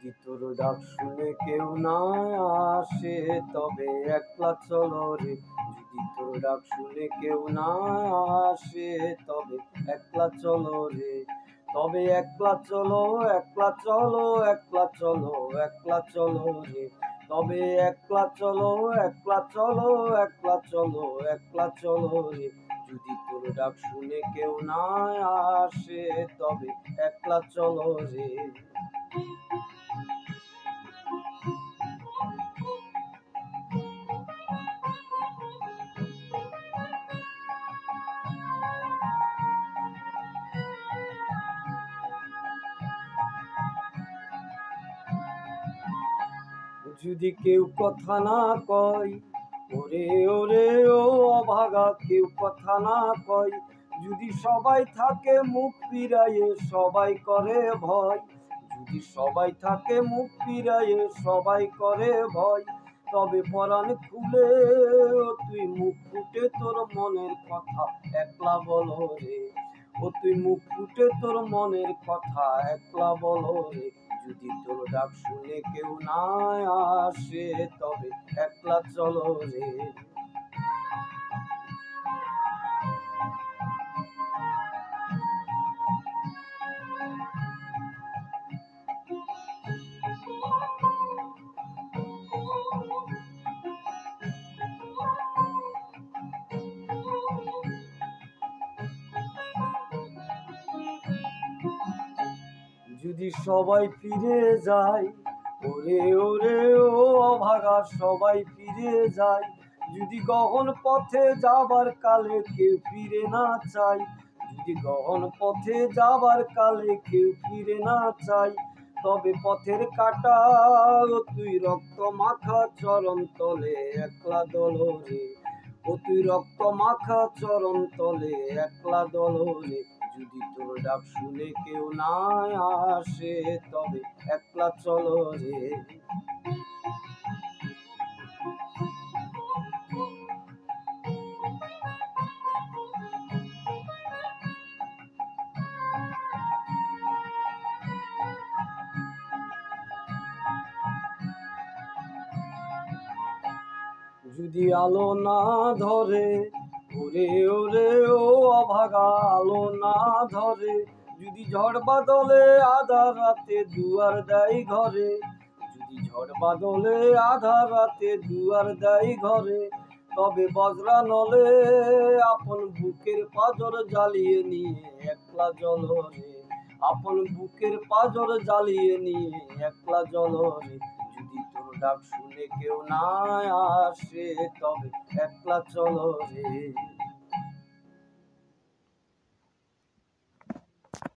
যদি তোর ডাক শুনে কেউ না আসে তবে একলা চলো রে। যদি তোর ডাক শুনে কেউ না আসে তবে একলা চলো রে। তবে একলা চলো, একলা চলো, একলা চলো, একলা চলো রে। তবে একলা চলো, একলা চলো, একলা চলো, একলা চলো রে। যদি তোর ডাক শুনে কেউ না আসে তবে একলা চলো রে। যদি কেউ কথা না কয়, ওরে ওরে ও অভাগা, কেউ কথা না কয়, যদি সবাই থাকে মুখ ফিরাইয়ে সবাই করে ভয়, যদি সবাই থাকে মুখ ফিরাইয়ে সবাই করে ভয়, তবে পরাণ খুলে তুই মুখ ফুটে তোর মনের কথা একলা বলো রে। ও তুই মুখ ফুটে তোর মনের কথা একলা বলো রে। যদি তোর ডাক শুনে কেউ না আসে তবে একলা চলো রে। যদি সবাই ফিরে যায়, ওরে ওরে ও অভাগা, সবাই ফিরে যায়, যদি গহন পথে যাবার কালে কেউ ফিরে না চায়, যদি গহন পথে যাবার কালে কেউ ফিরে না চায়, তবে পথের কাটা তুই রক্ত মাখা চরণ তলে একলা দল রে। ও তুই রক্ত মাখা চরণ তলে একলা দল রে। যদি তোর ডাক শুনে কেউ না আসে তবে একলা চলো রে। যদি আলো না ধরে, ওরে ওরে ও অভাগা, আলো না ধরে, যদি ঝড় বাদলে আধার রাতে দুয়ার দেয় ঘরে, যদি ঝড় বাদলে আধার রাতে দুয়ার দেয় ঘরে, তবে বজ্রা নলে আপন বুকের পাঁজর জ্বালিয়ে নিয়ে একলা জ্বলো রে। আপন বুকের পাঁজর জ্বালিয়ে নিয়ে একলা জ্বলো রে। যদি তোর ডাক শুনে কেউ না আসে তবে একলা চলো রে।